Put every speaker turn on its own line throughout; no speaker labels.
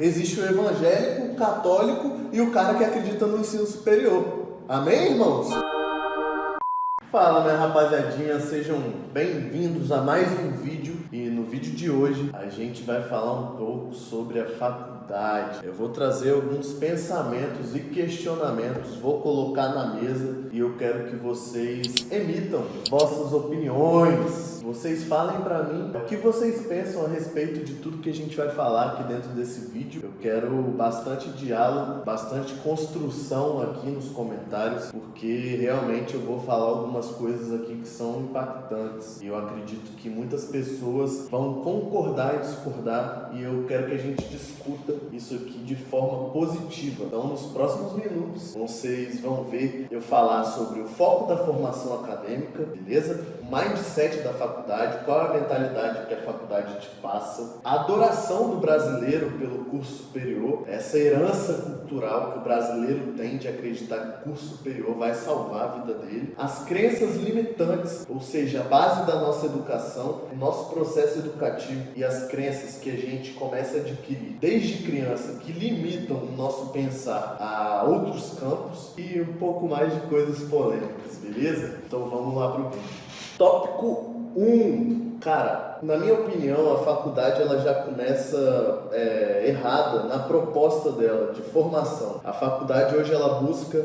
Existe o evangélico, o católico e o cara que acredita no ensino superior. Amém, irmãos? Fala, minha rapaziadinha, sejam bem-vindos a mais um vídeo. E no vídeo de hoje a gente vai falar um pouco sobre a faculdade. Eu vou trazer alguns pensamentos e questionamentos, vou colocar na mesa e eu quero que vocês emitam vossas opiniões. Vocês falem pra mim o que vocês pensam a respeito de tudo que a gente vai falar aqui dentro desse vídeo. Eu quero bastante diálogo, bastante construção aqui nos comentários, porque realmente eu vou falar algumas coisas aqui que são impactantes. E eu acredito que muitas pessoas vão concordar e discordar, e eu quero que a gente discuta isso aqui de forma positiva. Então, nos próximos minutos, vocês vão ver eu falar sobre o foco da formação acadêmica, beleza? O mindset da faculdade, qual é a mentalidade que a faculdade te passa, a adoração do brasileiro pelo curso superior, essa herança cultural que o brasileiro tem de acreditar que o curso superior vai salvar a vida dele, as crenças limitantes, ou seja, a base da nossa educação, o nosso processo educativo e as crenças que a gente começa a adquirir desde criança, que limitam o nosso pensar a outros campos e um pouco mais de coisas polêmicas, beleza? Então vamos lá pro vídeo. Tópico 1. Cara, na minha opinião, a faculdade ela já começa errada na proposta dela de formação. A faculdade hoje ela busca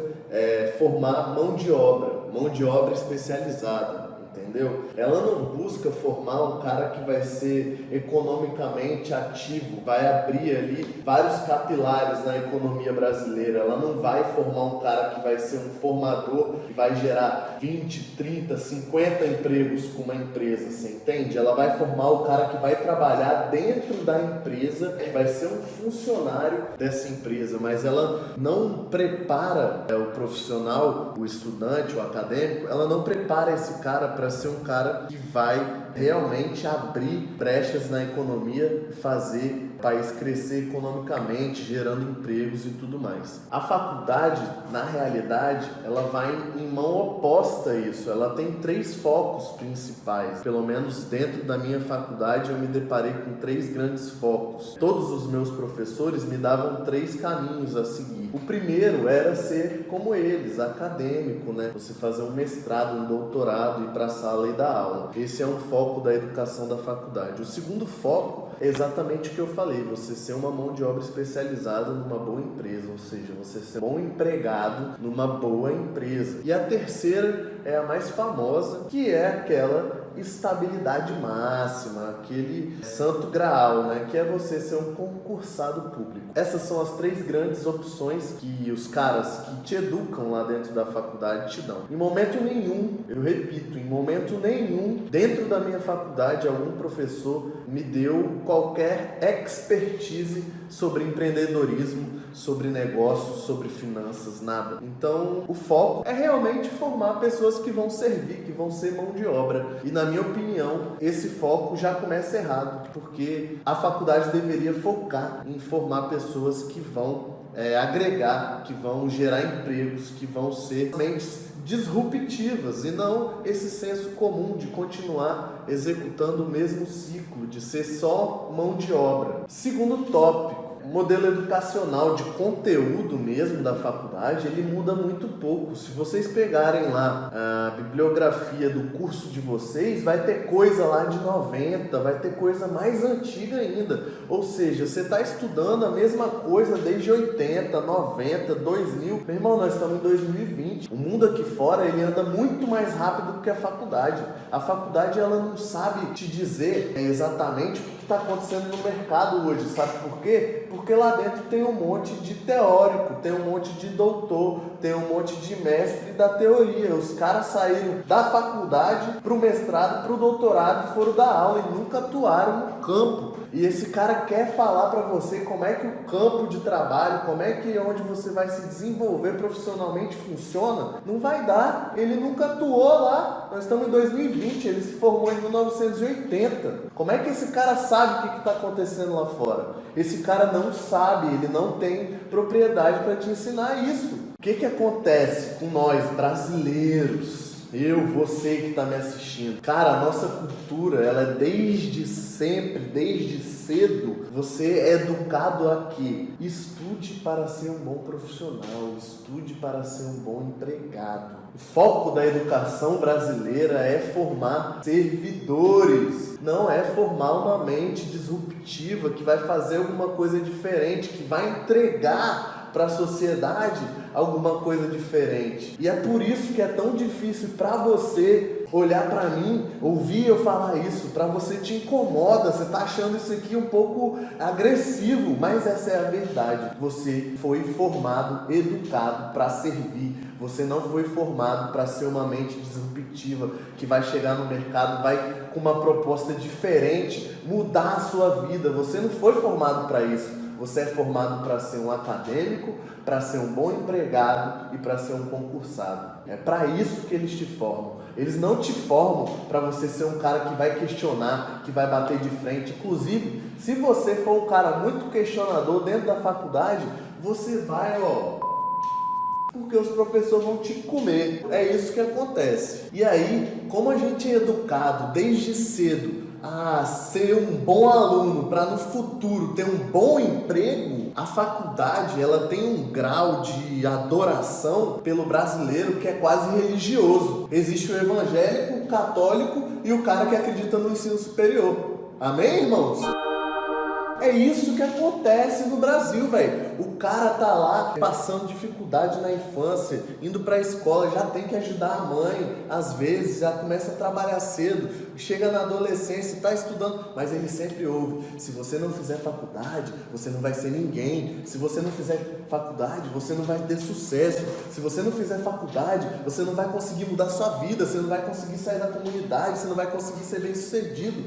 formar mão de obra especializada. Entendeu? Ela não busca formar um cara que vai ser economicamente ativo, vai abrir ali vários capilares na economia brasileira. Ela não vai formar um cara que vai ser um formador que vai gerar 20, 30, 50 empregos com uma empresa, você entende? Ela vai formar o cara que vai trabalhar dentro da empresa, que vai ser um funcionário dessa empresa, mas ela não prepara o profissional, o estudante, o acadêmico, ela não prepara esse cara para ser um cara que vai realmente abrir brechas na economia e fazer o país crescer economicamente, gerando empregos e tudo mais. A faculdade, na realidade, ela vai em mão oposta a isso. Ela tem 3 focos principais. Pelo menos dentro da minha faculdade eu me deparei com 3 grandes focos. Todos os meus professores me davam 3 caminhos a seguir. O primeiro era ser como eles, acadêmico, né? Você fazer um mestrado, um doutorado, ir para a sala e dar aula. Esse é um foco da educação da faculdade. O segundo foco é exatamente o que eu falei, você ser uma mão de obra especializada numa boa empresa, ou seja, você ser bom empregado numa boa empresa. E a terceira é a mais famosa, que é aquela estabilidade máxima, aquele santo graal, né? Que é você ser um concursado público. Essas são as 3 grandes opções que os caras que te educam lá dentro da faculdade te dão. Em momento nenhum, eu repito, em momento nenhum, dentro da minha faculdade, algum professor me deu qualquer expertise sobre empreendedorismo, sobre negócios, sobre finanças, nada. Então, o foco é realmente formar pessoas que vão servir, que vão ser mão de obra. E na minha opinião, esse foco já começa errado, porque a faculdade deveria focar em formar pessoas que vão agregar, que vão gerar empregos, que vão ser mentes disruptivas e não esse senso comum de continuar executando o mesmo ciclo, de ser só mão de obra. Segundo tópico, o modelo educacional de conteúdo mesmo da faculdade, ele muda muito pouco. Se vocês pegarem lá a bibliografia do curso de vocês, vai ter coisa lá de 90, vai ter coisa mais antiga ainda. Ou seja, você está estudando a mesma coisa desde 80, 90, 2000. Meu irmão, nós estamos em 2020. O mundo aqui fora, ele anda muito mais rápido do que a faculdade. A faculdade, ela não sabe te dizer exatamente o que está acontecendo no mercado hoje. Sabe por quê? Porque lá dentro tem um monte de teórico, tem um monte de doutor, tem um monte de mestre da teoria. Os caras saíram da faculdade para o mestrado, para o doutorado, foram dar aula e nunca atuaram no campo. E esse cara quer falar para você como é que o campo de trabalho, como é que onde você vai se desenvolver profissionalmente funciona. Não vai dar. Ele nunca atuou lá. Nós estamos em 2020, ele se formou em 1980. Como é que esse cara sabe o que está acontecendo lá fora? Esse cara não sabe, ele não tem propriedade para te ensinar isso. O que acontece com nós brasileiros? Eu, você que está me assistindo. Cara, a nossa cultura, ela é desde sempre, desde cedo, você é educado a que estude para ser um bom profissional, estude para ser um bom empregado. O foco da educação brasileira é formar servidores, não é formar uma mente disruptiva que vai fazer alguma coisa diferente, que vai entregar para a sociedade alguma coisa diferente. E é por isso que é tão difícil para você olhar para mim, ouvir eu falar isso, para você te incomoda, você está achando isso aqui um pouco agressivo, mas essa é a verdade. Você foi formado, educado para servir, você não foi formado para ser uma mente disruptiva, que vai chegar no mercado, vai com uma proposta diferente, mudar a sua vida. Você não foi formado para isso. Você é formado para ser um acadêmico, para ser um bom empregado e para ser um concursado. É para isso que eles te formam. Eles não te formam para você ser um cara que vai questionar, que vai bater de frente. Inclusive, se você for um cara muito questionador dentro da faculdade, você vai, porque os professores vão te comer. É isso que acontece. E aí, como a gente é educado desde cedo a ser um bom aluno para no futuro ter um bom emprego, a faculdade ela tem um grau de adoração pelo brasileiro que é quase religioso. Existe o evangélico, o católico e o cara que acredita no ensino superior. Amém, irmãos? É isso que acontece no Brasil, velho. O cara tá lá passando dificuldade na infância, indo pra escola, já tem que ajudar a mãe, às vezes, já começa a trabalhar cedo, chega na adolescência e tá estudando, mas ele sempre ouve: se você não fizer faculdade, você não vai ser ninguém. Se você não fizer faculdade, você não vai ter sucesso. Se você não fizer faculdade, você não vai conseguir mudar sua vida, você não vai conseguir sair da comunidade, você não vai conseguir ser bem sucedido.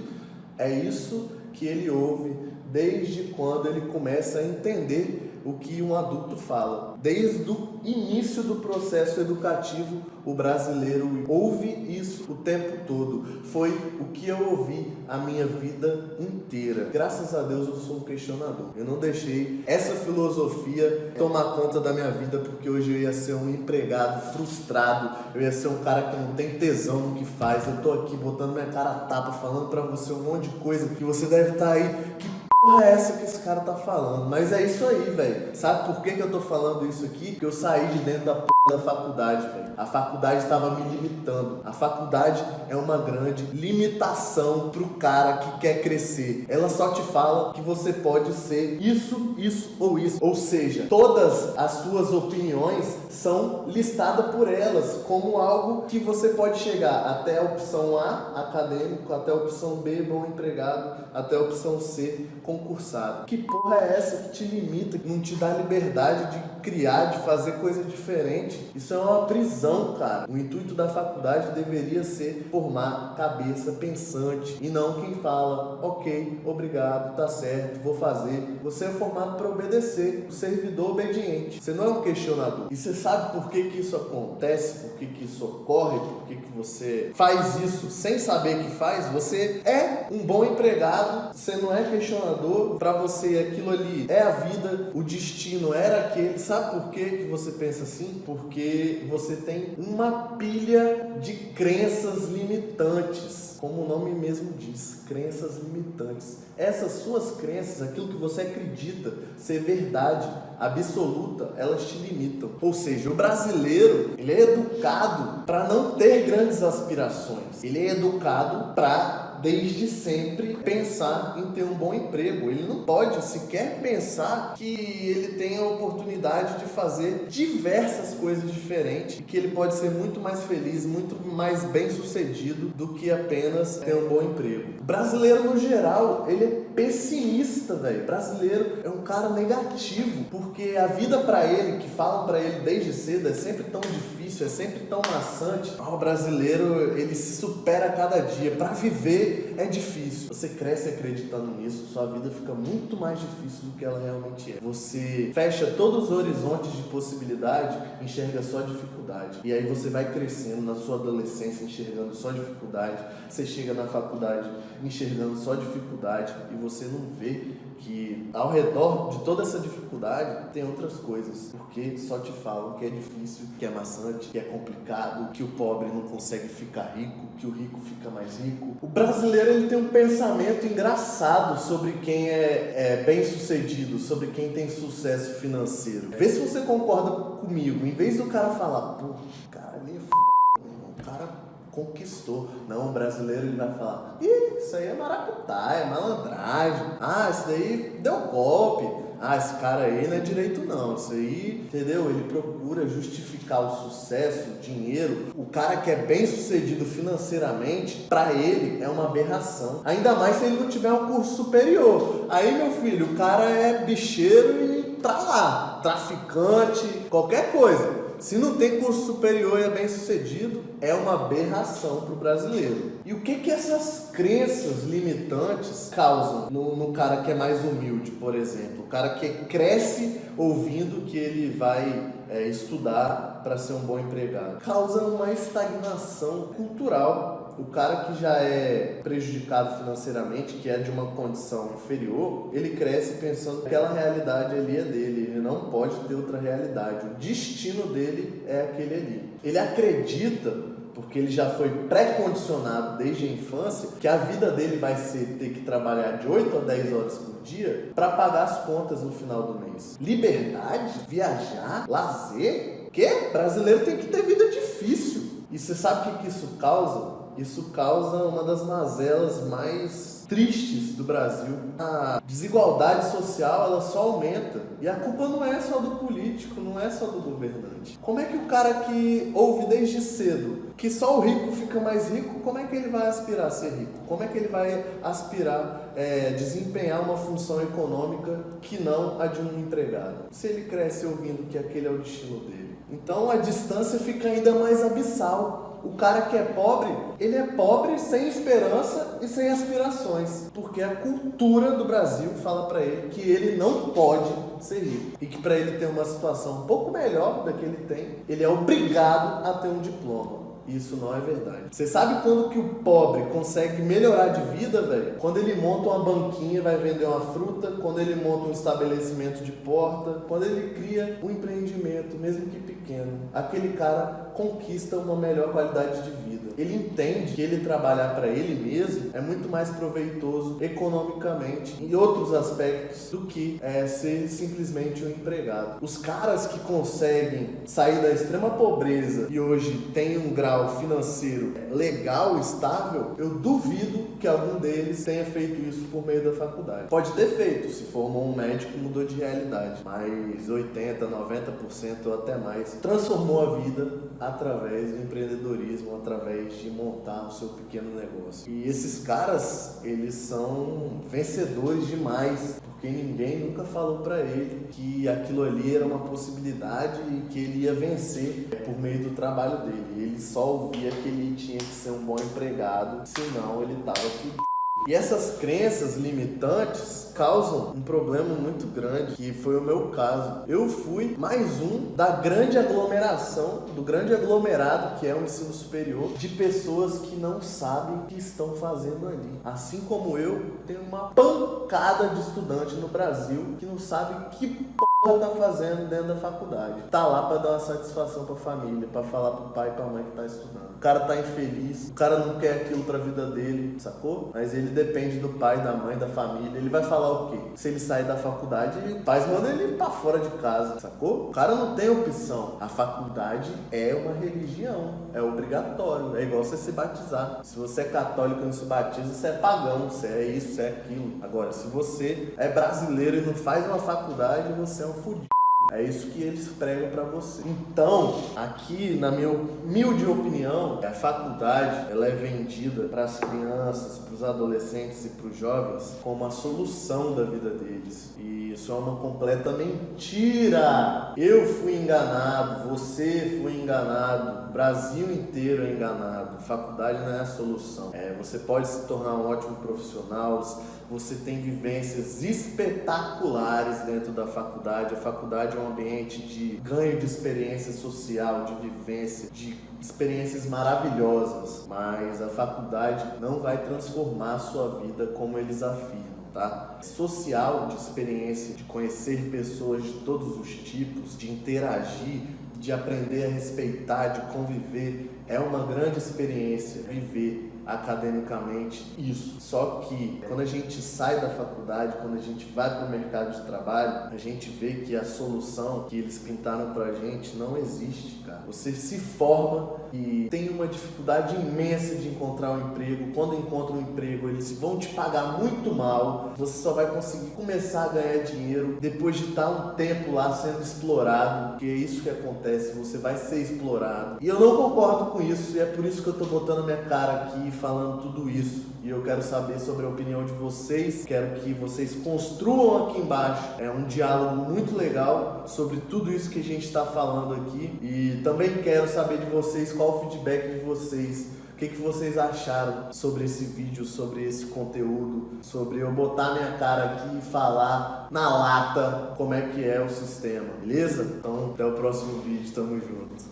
É isso que ele ouve desde quando ele começa a entender o que um adulto fala. Desde o início do processo educativo, o brasileiro ouve isso o tempo todo. Foi o que eu ouvi a minha vida inteira. Graças a Deus eu sou um questionador. Eu não deixei essa filosofia tomar conta da minha vida, porque hoje eu ia ser um empregado frustrado, eu ia ser um cara que não tem tesão no que faz. Eu tô aqui botando minha cara a tapa, falando pra você um monte de coisa que você deve estar aí. Que porra é essa que esse cara tá falando? Mas é isso aí, velho. Sabe por que eu tô falando isso aqui? Porque eu saí de dentro da porra da faculdade, velho. A faculdade estava me limitando. A faculdade é uma grande limitação pro cara que quer crescer. Ela só te fala que você pode ser isso, isso ou isso. Ou seja, todas as suas opiniões são listadas por elas como algo que você pode chegar até a opção A, acadêmico, até a opção B, bom empregado, até a opção C, concursado. Que porra é essa que te limita, que não te dá liberdade de criar, de fazer coisa diferente? Isso é uma prisão, cara. O intuito da faculdade deveria ser formar cabeça pensante e não quem fala: ok, obrigado, tá certo, vou fazer. Você é formado para obedecer, o servidor obediente. Você não é um questionador. E você sabe por que isso acontece, por que isso ocorre, por que você faz isso sem saber que faz? Você é um bom empregado, você não é questionador. Para você aquilo ali é a vida, o destino era aquele. Sabe por que você pensa assim? Porque você tem uma pilha de crenças limitantes, como o nome mesmo diz, crenças limitantes. Essas suas crenças, aquilo que você acredita ser verdade absoluta, elas te limitam. Ou seja, o brasileiro, ele é educado para não ter grandes aspirações. Ele é educado para, desde sempre, pensar em ter um bom emprego. Ele não pode sequer pensar que ele tem a oportunidade de fazer diversas coisas diferentes, que ele pode ser muito mais feliz, muito mais bem sucedido do que apenas ter um bom emprego. O brasileiro, no geral, ele é pessimista, velho. O brasileiro é um cara negativo, porque a vida pra ele, que falam pra ele desde cedo, é sempre tão difícil, é sempre tão maçante. O brasileiro, ele se supera a cada dia. Pra viver é difícil. Você cresce acreditando nisso, sua vida fica muito mais difícil do que ela realmente é. Você fecha todos os horizontes de possibilidade, enxerga só dificuldade. E aí você vai crescendo na sua adolescência, enxergando só dificuldade. Você chega na faculdade enxergando só dificuldade e você não vê que ao redor de toda essa dificuldade tem outras coisas, porque só te falam que é difícil, que é maçante, que é complicado, que o pobre não consegue ficar rico, que o rico fica mais rico. O brasileiro, ele tem um pensamento engraçado sobre quem é bem sucedido, sobre quem tem sucesso financeiro. Vê se você concorda comigo. Em vez do cara falar, pô, o cara ali é o cara conquistou. Não, o brasileiro, ele vai falar, isso aí é maracutaia, é malandragem. Isso daí deu golpe. Esse cara aí não é direito não. Isso aí, entendeu? Ele procura justificar o sucesso, o dinheiro. O cara que é bem sucedido financeiramente, pra ele é uma aberração. Ainda mais se ele não tiver um curso superior. Aí, meu filho, o cara é bicheiro e tá lá, traficante, qualquer coisa. Se não tem curso superior e é bem sucedido, é uma aberração para o brasileiro. E o que essas crenças limitantes causam no cara que é mais humilde, por exemplo? O cara que cresce ouvindo que ele vai estudar para ser um bom empregado. Causa uma estagnação cultural. O cara que já é prejudicado financeiramente, que é de uma condição inferior, ele cresce pensando que aquela realidade ali é dele, ele não pode ter outra realidade. O destino dele é aquele ali. Ele acredita, porque ele já foi pré-condicionado desde a infância, que a vida dele vai ser ter que trabalhar de 8 a 10 horas por dia para pagar as contas no final do mês. Liberdade, viajar, lazer, brasileiro tem que ter vida difícil. E você sabe o que isso causa? Isso causa uma das mazelas mais tristes do Brasil. A desigualdade social, ela só aumenta. E a culpa não é só do político, não é só do governante. Como é que o cara que ouve desde cedo que só o rico fica mais rico, como é que ele vai aspirar a ser rico? Como é que ele vai aspirar desempenhar uma função econômica que não a de um empregado? Se ele cresce ouvindo que aquele é o destino dele. Então a distância fica ainda mais abissal. O cara que é pobre, ele é pobre sem esperança e sem aspirações, porque a cultura do Brasil fala para ele que ele não pode ser rico e que para ele ter uma situação um pouco melhor da que ele tem, ele é obrigado a ter um diploma. Isso não é verdade. Você sabe quando que o pobre consegue melhorar de vida, velho? Quando ele monta uma banquinha e vai vender uma fruta, quando ele monta um estabelecimento de porta, quando ele cria um empreendimento, mesmo que pequeno. Aquele cara conquista uma melhor qualidade de vida. Ele entende que ele trabalhar para ele mesmo é muito mais proveitoso economicamente em outros aspectos do que ser simplesmente um empregado. Os caras que conseguem sair da extrema pobreza e hoje têm um grau financeiro legal, estável, eu duvido que algum deles tenha feito isso por meio da faculdade. Pode ter feito, se formou um médico, mudou de realidade, mas 80%, 90% ou até mais transformou a vida através do empreendedorismo, através de montar o seu pequeno negócio. E esses caras, eles são vencedores demais, porque ninguém nunca falou para ele que aquilo ali era uma possibilidade e que ele ia vencer por meio do trabalho dele. Ele só ouvia que ele tinha que ser um bom empregado, senão ele estava fudido. E essas crenças limitantes causam um problema muito grande, que foi o meu caso. Eu fui mais um da grande aglomeração, do grande aglomerado que é o ensino superior, de pessoas que não sabem o que estão fazendo ali. Assim como eu, tem uma pancada de estudante no Brasil que não sabe que porra tá fazendo dentro da faculdade. Tá lá pra dar uma satisfação pra família, pra falar pro pai e pra mãe que tá estudando. O cara tá infeliz, o cara não quer aquilo pra vida dele, sacou? Mas ele depende do pai, da mãe, da família. Ele vai falar o quê? Se ele sair da faculdade, os pais mandam ele pra fora de casa, sacou? O cara não tem opção. A faculdade é uma religião, é obrigatório, é igual você se batizar. Se você é católico e não se batiza, você é pagão, você é isso, você é aquilo. Agora, se você é brasileiro e não faz uma faculdade, você é um fudido. É isso que eles pregam para você. Então, aqui, na minha humilde opinião, a faculdade ela é vendida para as crianças, para os adolescentes e para os jovens como a solução da vida deles. E isso é uma completa mentira. Eu fui enganado, você foi enganado, o Brasil inteiro é enganado. A faculdade não é a solução. Você pode se tornar um ótimo profissional, você tem vivências espetaculares dentro da faculdade. A faculdade é um ambiente de ganho de experiência social, de vivência, de experiências maravilhosas. Mas a faculdade não vai transformar a sua vida como eles afirmam. tá? Social, de experiência, de conhecer pessoas de todos os tipos, de interagir, de aprender a respeitar, de conviver, é uma grande experiência viver academicamente isso. Só que quando a gente sai da faculdade, quando a gente vai para o mercado de trabalho, a gente vê que a solução que eles pintaram pra gente não existe, cara. Você se forma e tem uma dificuldade imensa de encontrar um emprego. Quando encontra um emprego, eles vão te pagar muito mal. Você só vai conseguir começar a ganhar dinheiro depois de estar um tempo lá sendo explorado, que é isso que acontece, você vai ser explorado. E eu não concordo com isso, e é por isso que eu tô botando minha cara aqui falando tudo isso, e eu quero saber sobre a opinião de vocês, quero que vocês construam aqui embaixo um diálogo muito legal sobre tudo isso que a gente está falando aqui, e também quero saber de vocês qual o feedback de vocês, o que vocês acharam sobre esse vídeo, sobre esse conteúdo, sobre eu botar minha cara aqui e falar na lata como é que é o sistema, beleza? Então até o próximo vídeo, tamo junto.